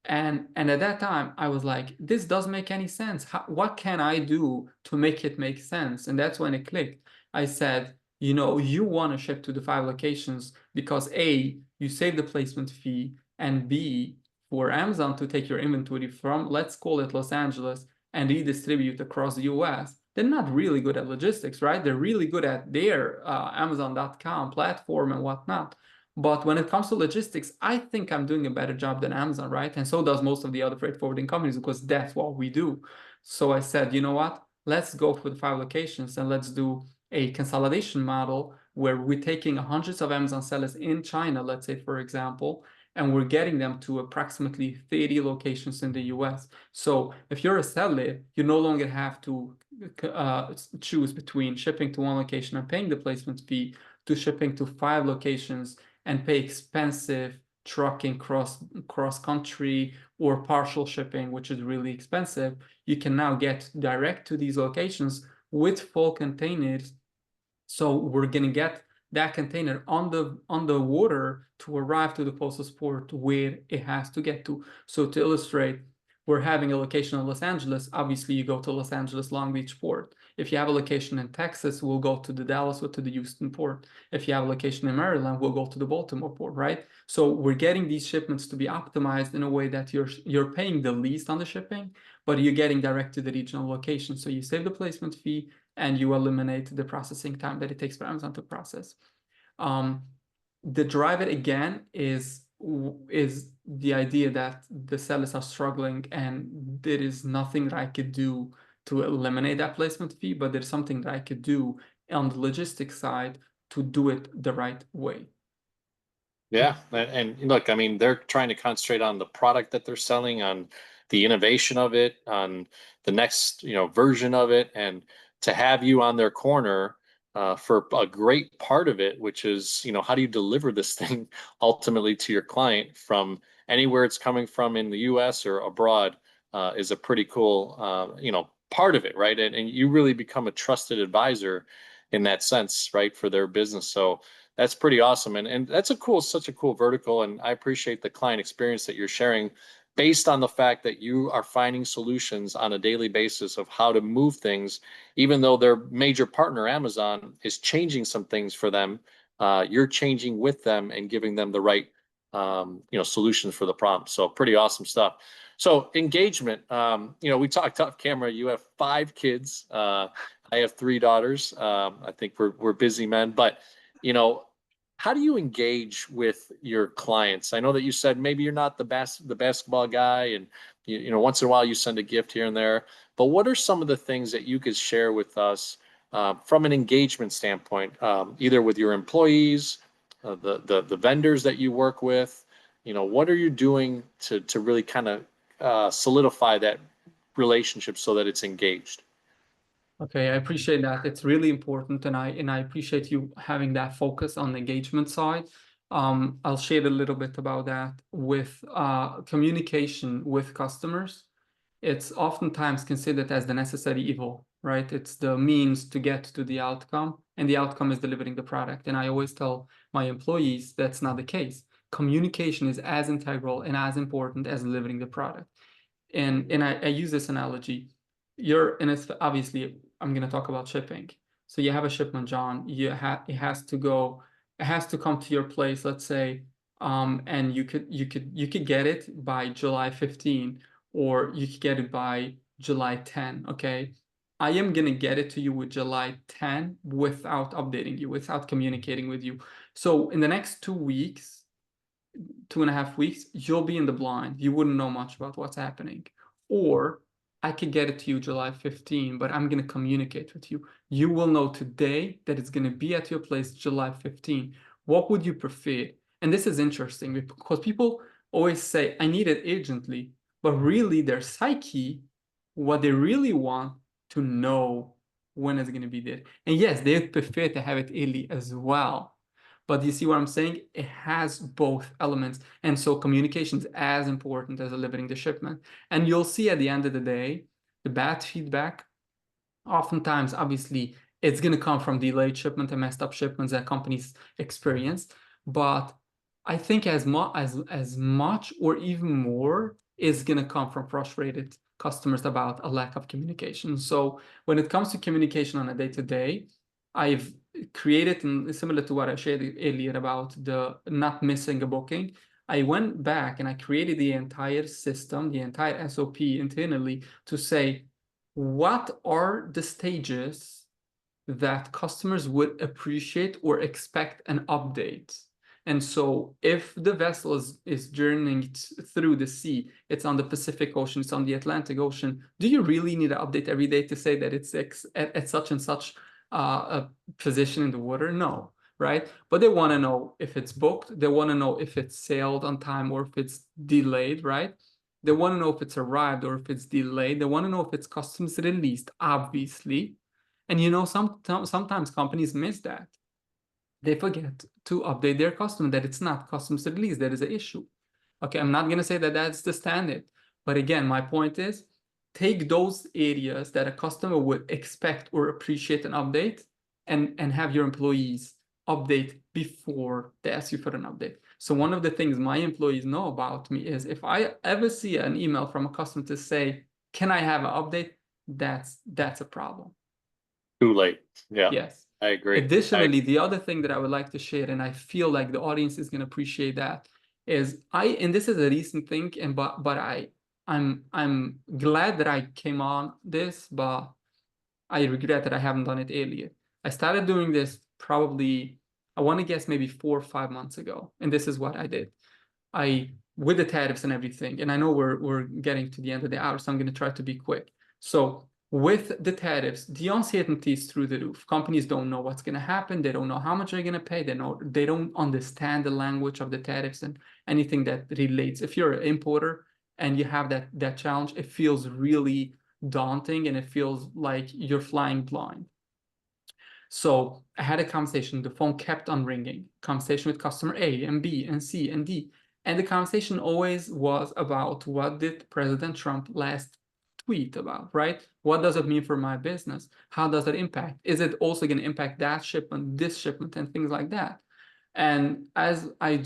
And at that time I was like, this doesn't make any sense. What can I do to make it make sense? And that's when it clicked. I said, you know, you want to ship to the 5 locations because A, you save the placement fee, and B, for Amazon to take your inventory from, let's call it Los Angeles, and redistribute across the US, they're not really good at logistics, right? They're really good at their Amazon.com platform and whatnot. But when it comes to logistics, I think I'm doing a better job than Amazon, right? And so does most of the other freight forwarding companies, because that's what we do. So I said, you know what? Let's go for the 5 locations and let's do a consolidation model where we're taking hundreds of Amazon sellers in China, let's say, for example, and we're getting them to approximately 30 locations in the US. So if you're a seller, you no longer have to choose between shipping to one location and paying the placement fee to shipping to 5 locations and pay expensive trucking cross country or partial shipping, which is really expensive. You can now get direct to these locations with full containers. So we're gonna get that container on the water to arrive to the postal port where it has to get to. So to illustrate, we're having a location in Los Angeles. Obviously, you go to Los Angeles Long Beach port. If you have a location in Texas, we'll go to the Dallas or to the Houston port. If you have a location in Maryland, we'll go to the Baltimore port, right? So we're getting these shipments to be optimized in a way that you're paying the least on the shipping, but you're getting direct to the regional location. So you save the placement fee and you eliminate the processing time that it takes for Amazon to process. The driver again is the idea that the sellers are struggling and there is nothing that I could do to eliminate that placement fee, but there's something that I could do on the logistics side to do it the right way. Yeah, and look, I mean, they're trying to concentrate on the product that they're selling, on the innovation of it, on the next, version of it, and to have you on their corner for a great part of it, which is, how do you deliver this thing ultimately to your client from anywhere it's coming from in the U.S. or abroad, is a pretty cool, part of it, right? And you really become a trusted advisor in that sense, right, for their business. So that's pretty awesome. And that's such a cool vertical. And I appreciate the client experience that you're sharing based on the fact that you are finding solutions on a daily basis of how to move things, even though their major partner, Amazon, is changing some things for them. You're changing with them and giving them the right, solutions for the problem. So pretty awesome stuff. So engagement, we talked off camera. You have 5 kids. I have 3 daughters. I think we're busy men, but how do you engage with your clients? I know that you said maybe you're not the basketball guy, and once in a while you send a gift here and there. But what are some of the things that you could share with us from an engagement standpoint, either with your employees, the vendors that you work with? What are you doing to really kind of solidify that relationship so that it's engaged? Okay, I appreciate that. It's really important, and I appreciate you having that focus on the engagement side. I'll share a little bit about that with communication with customers. It's oftentimes considered as the necessary evil, right? It's the means to get to the outcome, and the outcome is delivering the product. And I always tell my employees that's not the case. Communication is as integral and as important as delivering the product. And I use this analogy. Obviously, I'm going to talk about shipping. So you have a shipment, John. It has to go. It has to come to your place. Let's say, and you could get it by July 15, or you could get it by July 10. Okay, I am gonna get it to you with July 10 without updating you, without communicating with you. So in the next 2 weeks, 2.5 weeks, you'll be in the blind. You wouldn't know much about what's happening. Or I could get it to you July 15, but I'm going to communicate with you. You will know today that it's going to be at your place July 15. What would you prefer? And this is interesting because people always say, I need it urgently, but really their psyche, what they really want to know when it's going to be there. And yes, they prefer to have it early as well. But you see what I'm saying? It has both elements. And so communication is as important as delivering the shipment. And you'll see at the end of the day, the bad feedback, oftentimes, obviously, it's going to come from delayed shipment and messed up shipments that companies experience. But I think as much or even more is going to come from frustrated customers about a lack of communication. So when it comes to communication on a day-to-day, I've created, and similar to what I shared earlier about the not missing a booking, I went back and I created the entire system, the entire SOP internally to say, what are the stages that customers would appreciate or expect an update? And so if the vessel is journeying through the sea, it's on the Pacific Ocean, it's on the Atlantic Ocean, do you really need an update every day to say that it's at such and such a position in the water? No, right? But they want to know if it's booked. They want to know if it's sailed on time or if it's delayed, right? They want to know if it's arrived or if it's delayed. They want to know if it's customs released, obviously. And sometimes companies miss that. They forget to update their customer that it's not customs released. That is an issue. Okay, I'm not going to say that that's the standard. But again, my point is, take those areas that a customer would expect or appreciate an update and have your employees update before they ask you for an update. So one of the things my employees know about me is if I ever see an email from a customer to say, can I have an update? That's a problem. Too late. Yeah. Yes. I agree. Additionally, the other thing that I would like to share, and I feel like the audience is going to appreciate that, is and this is a recent thing, and but I'm glad that I came on this, but I regret that I haven't done it earlier. I started doing this probably, I want to guess maybe 4 or 5 months ago, and this is what I did. With the tariffs and everything, and I know we're getting to the end of the hour, so I'm going to try to be quick. So with the tariffs, the uncertainty is through the roof. Companies don't know what's going to happen. They don't know how much they're going to pay. They don't understand the language of the tariffs and anything that relates. If you're an importer and you have that challenge, it feels really daunting and it feels like you're flying blind. So I had a conversation. The phone kept on ringing. Conversation with customer A and B and C and D. And the conversation always was about what did President Trump last tweet about, right? What does it mean for my business? How does it impact? Is it also going to impact that shipment, this shipment, and things like that? And as I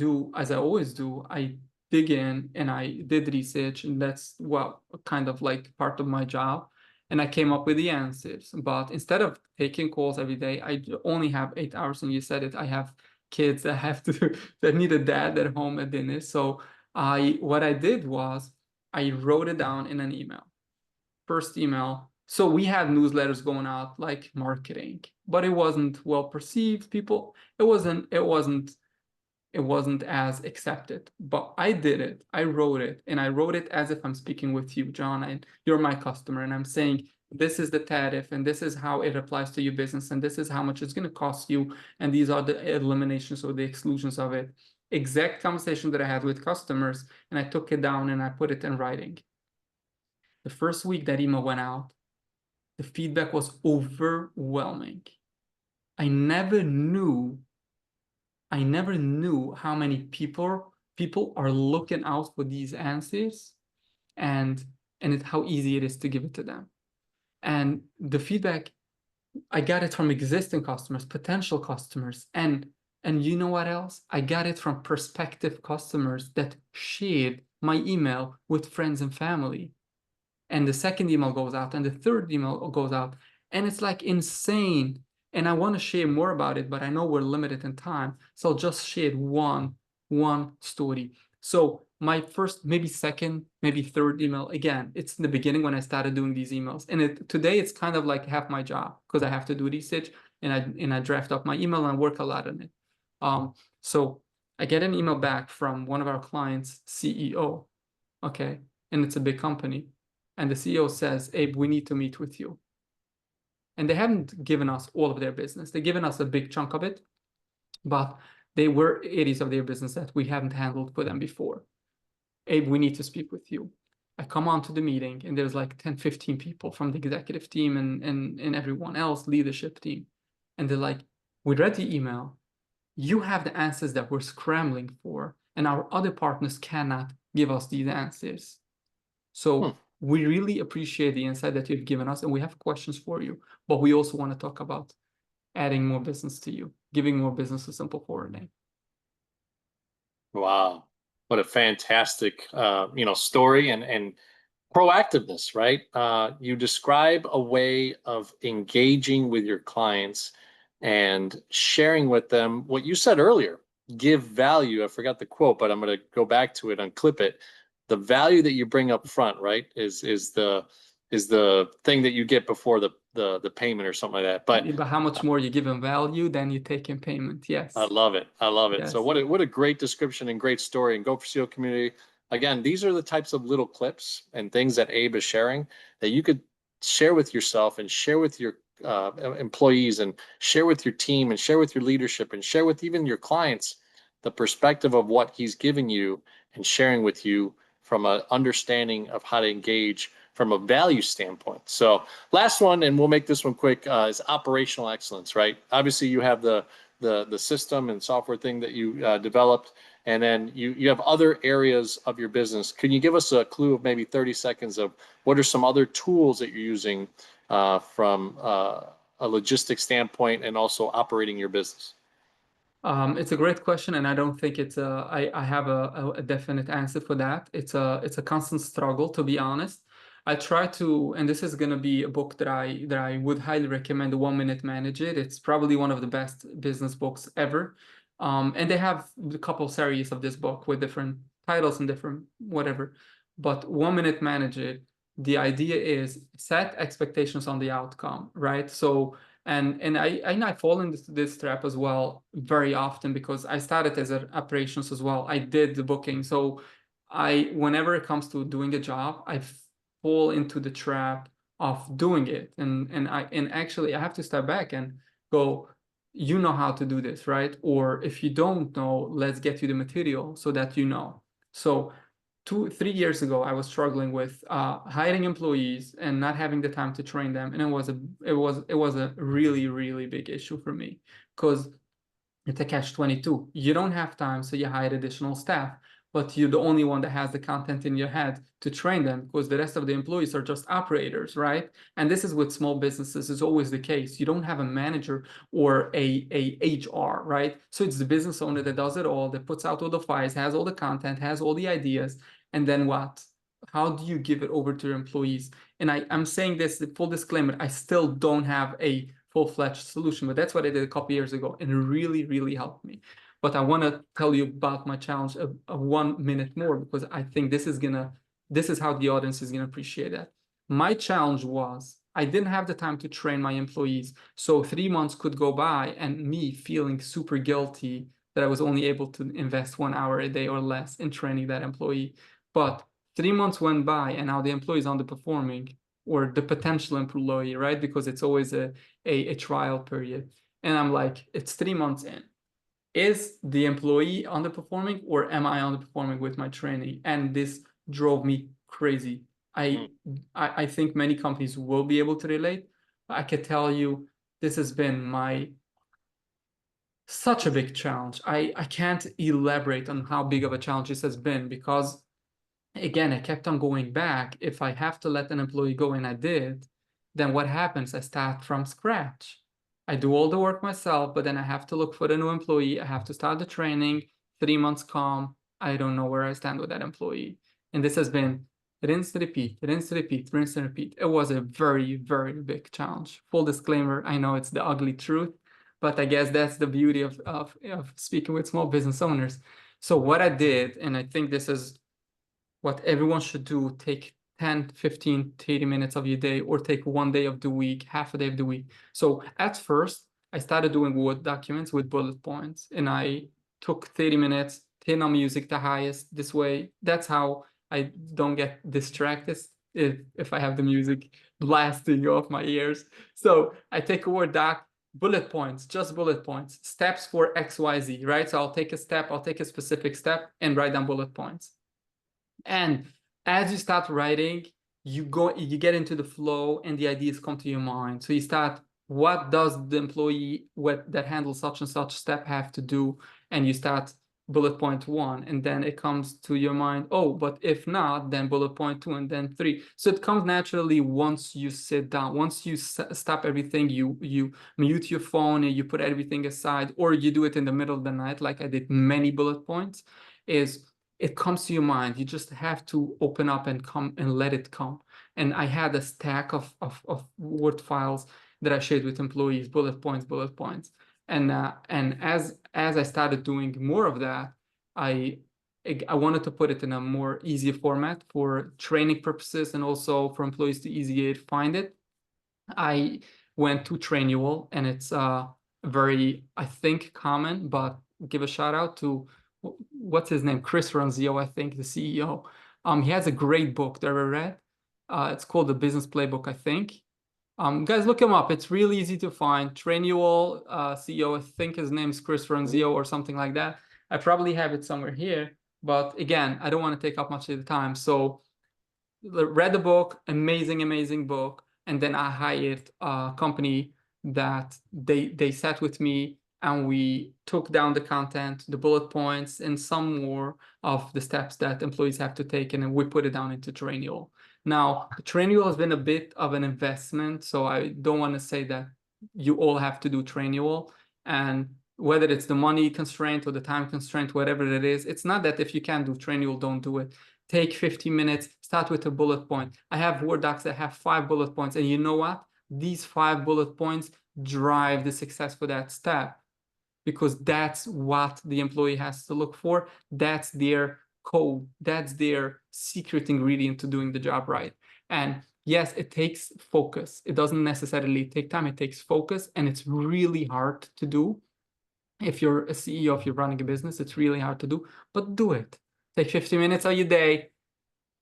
always do, I dig in and I did research, and that's what kind of like part of my job. And I came up with the answers. But instead of taking calls every day, I only have 8 hours, and you said it, I have kids that have to that need a dad at home at dinner. So what I did was I wrote it down in an email. First email. So we had newsletters going out like marketing, but it wasn't well perceived. People, it wasn't as accepted. But I did it. I wrote it, and I wrote it as if I'm speaking with you, John, and you're my customer, and I'm saying this is the tariff, and this is how it applies to your business, and this is how much it's going to cost you, and these are the eliminations or the exclusions of it. Exact conversation that I had with customers, and I took it down and I put it in writing. The first week that email went out, the feedback was overwhelming. I never knew how many people are looking out for these answers, and how easy it is to give it to them. And the feedback, I got it from existing customers, potential customers, and you know what else? I got it from prospective customers that shared my email with friends and family. And the second email goes out, and the third email goes out, and it's like insane And I want to share more about it, but I know we're limited in time. So I'll just share one story. So my first, maybe second, maybe third email, again, it's in the beginning when I started doing these emails. And today it's kind of like half my job because I have to do research and I draft up my email and I work a lot on it. So I get an email back from one of our clients' CEO, okay, and it's a big company. And the CEO says, Abe, we need to meet with you. And they haven't given us all of their business. They've given us a big chunk of it, but they were areas of their business that we haven't handled for them before. Abe, we need to speak with you. I come on to the meeting and there's like 10, 15 people from the executive team and everyone else, leadership team. And they're like, we read the email. You have the answers that we're scrambling for, and our other partners cannot give us these answers. So we really appreciate the insight that you've given us, and we have questions for you, but we also want to talk about adding more business to you, giving more business to Simple Forwarding. Wow. What a fantastic, story and proactiveness, right? You describe a way of engaging with your clients and sharing with them what you said earlier, give value. I forgot the quote, but I'm going to go back to it, unclip it. The value that you bring up front, right, is the thing that you get before the payment or something like that. But how much more you give them value than you take in payment? Yes. I love it. I love it. So Yes. what a great description and great story. And Go4CEO community. Again, these are the types of little clips and things that Abe is sharing that you could share with yourself and share with your employees and share with your team and share with your leadership and share with even your clients the perspective of what he's giving you and sharing with you from an understanding of how to engage from a value standpoint. So last one, and we'll make this one quick, is operational excellence, right? Obviously you have the system and software thing that you developed, and then you have other areas of your business. Can you give us a clue of maybe 30 seconds of what are some other tools that you're using from a logistics standpoint and also operating your business? It's a great question, and I don't think I have a definite answer for that. It's a constant struggle, to be honest. I try to, and this is going to be a book that I would highly recommend, The 1 Minute Manager. It's probably one of the best business books ever. And they have a couple series of this book with different titles and different whatever. But 1 Minute Manager, the idea is set expectations on the outcome, right? So and I fall into this trap as well very often because I started as an operations as well. I did the booking, so whenever it comes to doing a job, I fall into the trap of doing it, and actually I have to step back and go, you know how to do this, right? Or if you don't know, let's get you the material so that you know. So 3 years ago, I was struggling with hiring employees and not having the time to train them, and it was a really, really big issue for me because it's a catch-22. You don't have time, so you hire additional staff, but you're the only one that has the content in your head to train them because the rest of the employees are just operators, right? And this is with small businesses, is always the case. You don't have a manager or a HR, right? So it's the business owner that does it all, that puts out all the fires, has all the content, has all the ideas, and then what? How do you give it over to your employees? And I'm saying this, the full disclaimer, I still don't have a full-fledged solution, but that's what I did a couple years ago, and it really, really helped me. But I want to tell you about my challenge of 1 minute more because I think this is how the audience is gonna appreciate that. My challenge was I didn't have the time to train my employees, so 3 months could go by and me feeling super guilty that I was only able to invest 1 hour a day or less in training that employee. But 3 months went by and now the employee is underperforming, or the potential employee, right? Because it's always a trial period. And I'm like, it's 3 months in. Is the employee underperforming or am I underperforming with my training? And this drove me crazy. I think many companies will be able to relate. I can tell you this has been such a big challenge. I can't elaborate on how big of a challenge this has been because again, I kept on going back. If I have to let an employee go, and I did, then what happens? I start from scratch. I do all the work myself, but then I have to look for the new employee. I have to start the training. 3 months come. I don't know where I stand with that employee. And this has been rinse, repeat, rinse, repeat, rinse, and repeat. It was a very, very big challenge. Full disclaimer, I know it's the ugly truth, but I guess that's the beauty of speaking with small business owners. So what I did, and I think this is what everyone should do, take 10, 15, 30 minutes of your day, or take one day of the week, half a day of the week. So at first, I started doing Word documents with bullet points, and I took 30 minutes, turn on music the highest. This way, that's how I don't get distracted if I have the music blasting off my ears. So I take a Word doc, bullet points, just bullet points, steps for XYZ, right? So I'll take a step, I'll take a specific step and write down bullet points. And as you start writing, you get into the flow and the ideas come to your mind. So you start, what does the employee that handles such and such step have to do? And you start bullet point 1, and then it comes to your mind, oh, but if not, then bullet point 2, and then 3. So it comes naturally once you sit down. Once you stop everything, you mute your phone and you put everything aside, or you do it in the middle of the night, like I did many bullet points, it comes to your mind. You just have to open up and come and let it come. And I had a stack of Word files that I shared with employees, bullet points. And as I started doing more of that, I wanted to put it in a more easier format for training purposes and also for employees to easier find it. I went to Trainual, and it's very, I think, common, but give a shout out to what's his name? Chris Ronzio, I think, the CEO. He has a great book that I read. It's called The Business Playbook, I think. Guys, look him up. It's really easy to find. Trainual CEO, I think his name's Chris Ronzio or something like that. I probably have it somewhere here, but again, I don't want to take up much of the time. So read the book, amazing book, and then I hired a company that they sat with me and we took down the content, the bullet points, and some more of the steps that employees have to take, and then we put it down into Trainual. Now, Trainual has been a bit of an investment, so I don't want to say that you all have to do Trainual, and whether it's the money constraint or the time constraint, whatever it is, it's not that if you can't do Trainual, don't do it. Take 15 minutes, start with a bullet point. I have Word docs that have 5 bullet points, and you know what? These 5 bullet points drive the success for that step, because that's what the employee has to look for. That's their code. That's their secret ingredient to doing the job right. And yes, it takes focus. It doesn't necessarily take time. It takes focus, and it's really hard to do. If you're a CEO, if you're running a business, it's really hard to do, but do it. Take 50 minutes of your day,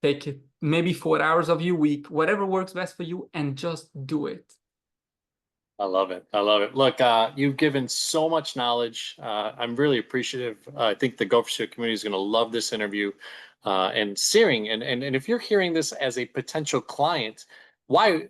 take it maybe 4 hours of your week, whatever works best for you, and just do it. I love it. I love it. Look, you've given so much knowledge. I'm really appreciative. I think the Go4CEO community is going to love this interview. And Searing, and if you're hearing this as a potential client, why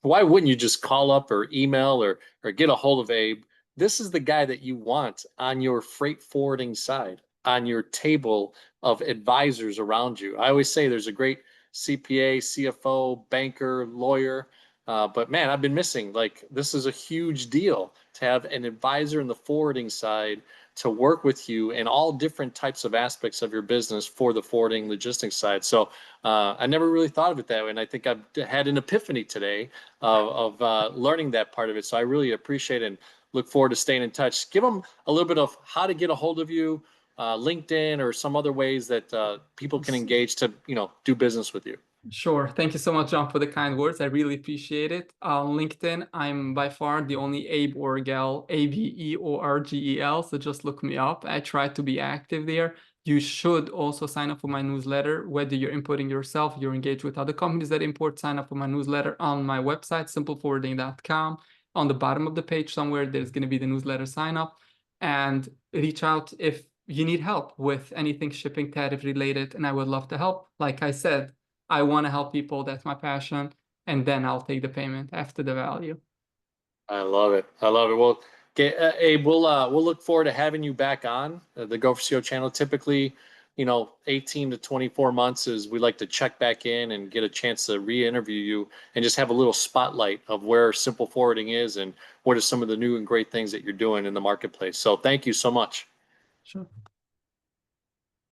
why wouldn't you just call up or email or get a hold of Abe? This is the guy that you want on your freight forwarding side, on your table of advisors around you. I always say there's a great CPA, CFO, banker, lawyer. But man, I've been missing. Like, this is a huge deal to have an advisor in the forwarding side to work with you in all different types of aspects of your business for the forwarding logistics side. So I never really thought of it that way. And I think I've had an epiphany today of learning that part of it. So I really appreciate it and look forward to staying in touch. Give them a little bit of how to get a hold of you, LinkedIn, or some other ways that people can engage to, do business with you. Sure. Thank you so much, John, for the kind words. I really appreciate it. On LinkedIn, I'm by far the only Abe Orgel, Abeorgel. So just look me up. I try to be active there. You should also sign up for my newsletter, whether you're importing yourself, you're engaged with other companies that import, sign up for my newsletter on my website, simpleforwarding.com. On the bottom of the page somewhere, there's going to be the newsletter sign up, and reach out if you need help with anything shipping tariff related, and I would love to help. Like I said, I want to help people. That's my passion. And then I'll take the payment after the value. I love it. I love it. Well, okay, Abe, we'll look forward to having you back on the Go4CEO channel. Typically, 18 to 24 months is we like to check back in and get a chance to re-interview you and just have a little spotlight of where simple forwarding is and what are some of the new and great things that you're doing in the marketplace. So thank you so much. Sure.